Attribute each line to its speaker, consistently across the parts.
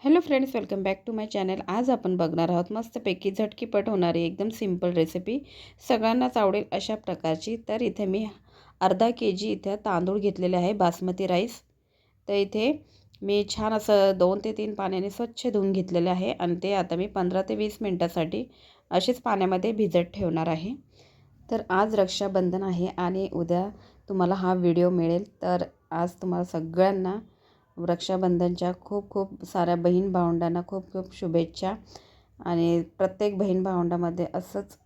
Speaker 1: Hello friends, welcome back to my channel. आज आपण बघणार आहोत मस्तपैकी झटकीपट होणारी एकदम सिंपल रेसिपी, सगळ्यांनाच आवडेल अशा प्रकारची। तर इथे मी अर्धा केजी इथे तांदूळ घेतलेले आहे, बासमती राईस। तर इथे मी छान असं 2 ते 3 पाण्याने स्वच्छ धुवून घेतलेले आहे आणि ते आता मी 15 ते 20 मिनिटासाठी असेच पाण्यामध्ये भिजत ठेवणार आहे। तर आज रक्षाबंधन आहे आणि उद्या तुम्हाला हा व्हिडिओ मिळेल। तर आज तुम्हाला सगळ्यांना रक्षाबंधनच्या खूप खूप साऱ्या बहीण भावंडांना खूप खूप शुभेच्छा। आणि प्रत्येक बहीण भावंडामध्ये असंच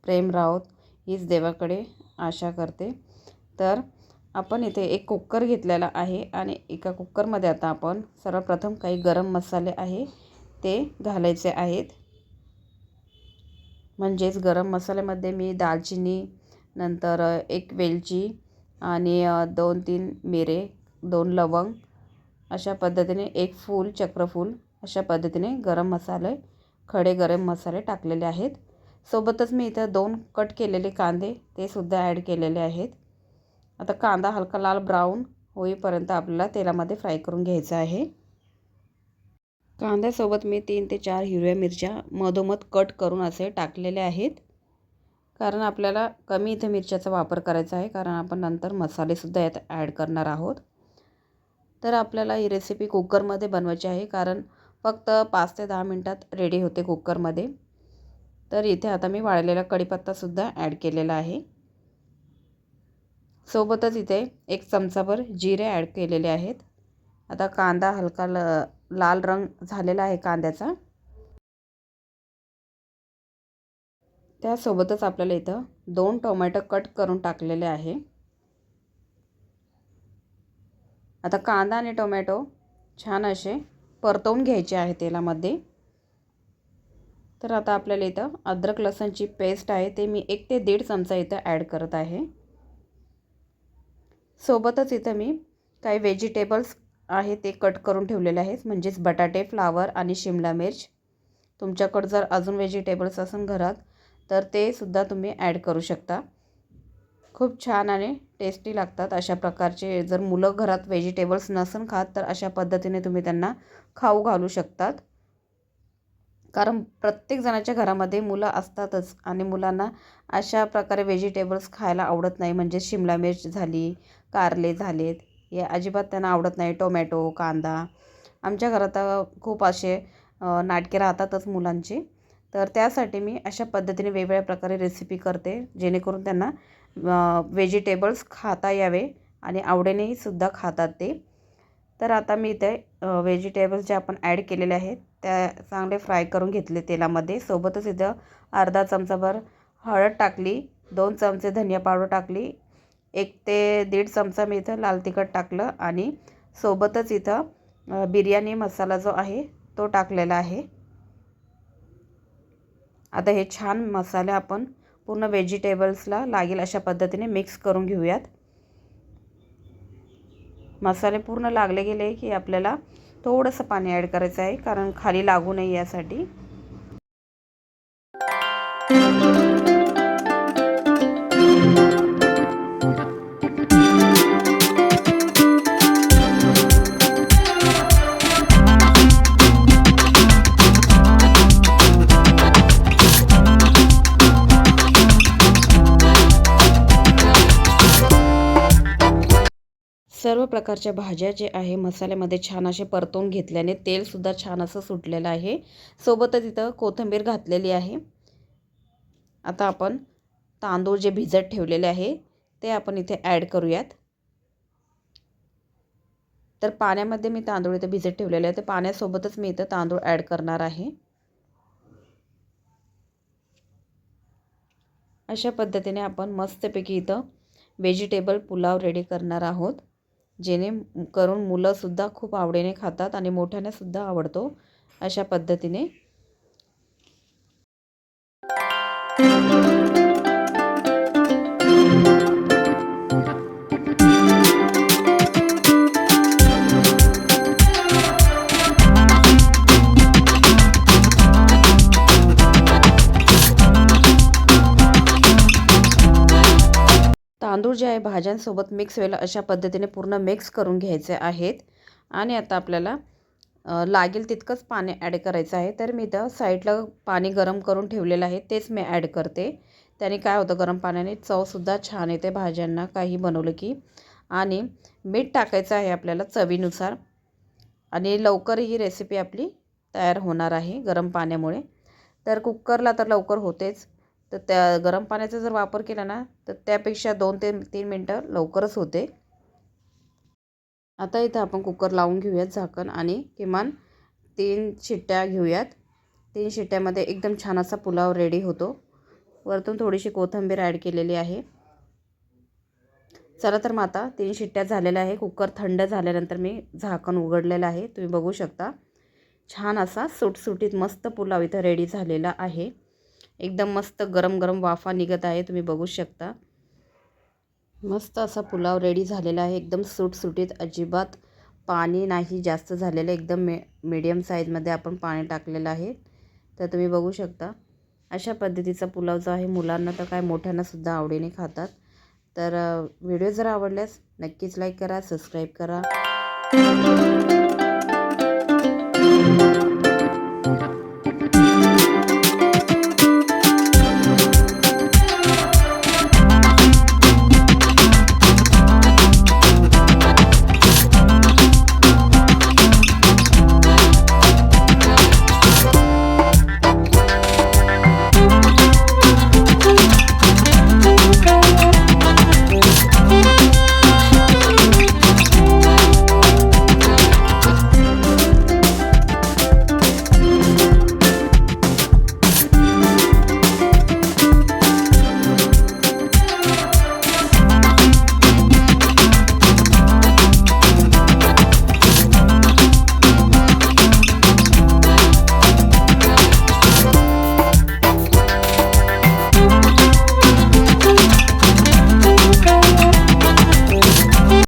Speaker 1: प्रेम राहोत हीच देवाकडे आशा करते। तर आपण इथे एक कुकर घेतलेला आहे आणि एका कुकरमध्ये आता आपण सर्वप्रथम काही गरम मसाले आहे ते घालायचे आहेत। म्हणजेच गरम मसाल्यामध्ये मी दालचिनी, नंतर एक वेलची आणि 2-3 मिरे, 2 लवंग, अशा पद्धतीने एक फूल, चक्रफूल, अशा पद्धतीने गरम मसाले, खडे गरम मसाले टाकलेले आहेत। सोबतच मी इथं 2 कट केलेले कांदे ते सुद्धा ॲड केलेले आहेत। आता कांदा हलका लाल ब्राऊन होईपर्यंत आपल्याला तेलामध्ये फ्राय करून घ्यायचा आहे। कांद्यासोबत मी 3 ते 4 हिरव्या मिरच्या मधोमध कट करून असे टाकलेले आहेत, कारण आपल्याला कमी इथे मिरच्याचा वापर करायचा आहे, कारण आपण नंतर मसालेसुद्धा यात ॲड करणार आहोत। तर आपल्याला ही रेसिपी कुकरमध्ये बनवायची आहे, कारण फक्त 5 ते 10 मिनिटात रेडी होते कुकरमध्ये। तर इथे आता मी वाळलेला कढीपत्तासुद्धा ॲड केलेला आहे। सोबतच इथे 1 चमचाभर जिरे ॲड केलेले आहेत। आता कांदा हलका लाल रंग झालेला आहे कांद्याचा। त्यासोबतच आपल्याला इथं 2 टोमॅटो कट करून टाकलेले आहे। आता कांदा आणि टोमॅटो छान असे परतवून घ्यायचे आहे तेलामध्ये। तर आता आपल्याला इथं अद्रक लसूणची पेस्ट आहे ते मी 1 ते 1.5 चमचा इथं ॲड करत आहे। सोबतच इथं मी काही व्हेजिटेबल्स आहे ते कट करून ठेवलेले आहेत, म्हणजेच बटाटे, फ्लावर आणि शिमला मिर्च। तुमच्याकडे जर अजून व्हेजिटेबल्स असेल घरात तर ते सुद्धा तुम्ही ॲड करू शकता। खूप छान आणि टेस्टी लागतात अशा प्रकारचे। जर मुलं घरात व्हेजिटेबल्स नसन खात तर अशा पद्धतीने तुम्ही त्यांना खाऊ घालू शकतात, कारण प्रत्येक जणाच्या घरामध्ये मुलं असतातच आणि मुलांना अशा प्रकारे व्हेजिटेबल्स खायला आवडत नाही। म्हणजे शिमला मिर्च झाली, कारले झालेत, हे अजिबात त्यांना आवडत नाही। टोमॅटो, कांदा, आमच्या घरात खूप असे नाटके राहतातच मुलांचे। तर त्यासाठी मी अशा पद्धतीने वेगवेगळ्या प्रकारे रेसिपी करते, जेणेकरून त्यांना व्हेजिटेबल्स खाता यावे आणि आवडीनेही सुद्धा खातात ते। तर आता मी इथे व्हेजिटेबल्स जे आपण ॲड केलेले आहेत त्या चांगले फ्राय करून घेतले तेलामध्ये। सोबतच इथं अर्धा चमचाभर हळद टाकली, 2 चमचे धनिया पावडर टाकली, 1 ते 1.5 चमचा मी इथं लाल तिखट टाकलं आणि सोबतच इथं बिर्याणी मसाला जो आहे तो टाकलेला आहे। आता हे छान मसाले आपण पूर्ण व्हेजिटेबल्सला लागेल अशा पद्धतीने मिक्स करून घेऊयात। मसाले पूर्ण लागले गेले की आपल्याला थोडंसं पाणी ॲड करायचं आहे, कारण खाली लागू नये यासाठी। सर्व प्रकारच्या भाज्या जे आहे मसाल्यामध्ये छान असे परतवून घेतल्याने तेलसुद्धा छान असं सुटलेलं आहे। सोबतच इथं कोथिंबीर घातलेली आहे। आता आपण तांदूळ जे भिजत ठेवलेले आहे ते आपण इथे ॲड करूयात। तर पाण्यामध्ये मी तांदूळ इथे भिजत ठेवलेले आहे, तर पाण्यासोबतच मी इथं तांदूळ ॲड करणार आहे। अशा पद्धतीने आपण मस्तपैकी इथं व्हेजिटेबल पुलाव रेडी करणार आहोत, जेणेकरून मुलंसुद्धा खूप आवडीने खातात आणि मोठ्यांना सुद्धा आवडतो अशा पद्धतीने। तांदूळ जे आहे भाज्यांसोबत मिक्स व्हायला अशा पद्धतीने पूर्ण मिक्स करून घ्यायचे आहेत। आणि आता आपल्याला लागेल तितकंच पाणी ॲड करायचं आहे. तर मी इथं साईडला पाणी गरम करून ठेवलेलं आहे, तेच मी ॲड करते. त्याने काय होतं, गरम पाण्याने चवसुद्धा छान येते भाज्यांना काही बनवलं की. आणि मीठ टाकायचं आहे आपल्याला चवीनुसार. आणि लवकर ही रेसिपी आपली तयार होणार आहे गरम पाण्यामुळे. तर कुकरला तर लवकर होतेच, तर त्या गरम पाण्याचा जर वापर केला ना तर त्यापेक्षा 2 ते 3 मिनटं लवकरच होते. आता इथं आपण कुकर लावून घेऊयात झाकण आणि किमान 3 शिट्ट्या घेऊयात. 3 शिट्ट्यामध्ये एकदम छान असा पुलाव रेडी होतो. वरतून थोडीशी कोथिंबीर ॲड केलेली आहे. चला तर मग आता 3 शिट्ट्या झालेल्या आहे. कुकर थंड झाल्यानंतर मी झाकण उघडलेलं आहे. तुम्ही बघू शकता छान असा सुटसुटीत मस्त पुलाव इथं रेडी झालेला आहे. एकदम मस्त गरम गरम वाफा निघत आहे, तुम्ही बघू शकता. मस्त असा पुलाव रेडी झालेला आहे, एकदम सुटसुटीत, अजिबात पाणी नाही जास्त झालेलं, एकदम मीडियम साईजमध्ये आपण पाणी टाकलेलं आहे. तर तुम्ही बघू शकता अशा पद्धतीचा पुलाव जो आहे मुलांना तर काय मोठ्यांनासुद्धा आवडीने खातात. तर व्हिडिओ जर आवडल्यास नक्कीच लाईक करा, सबस्क्राईब करा.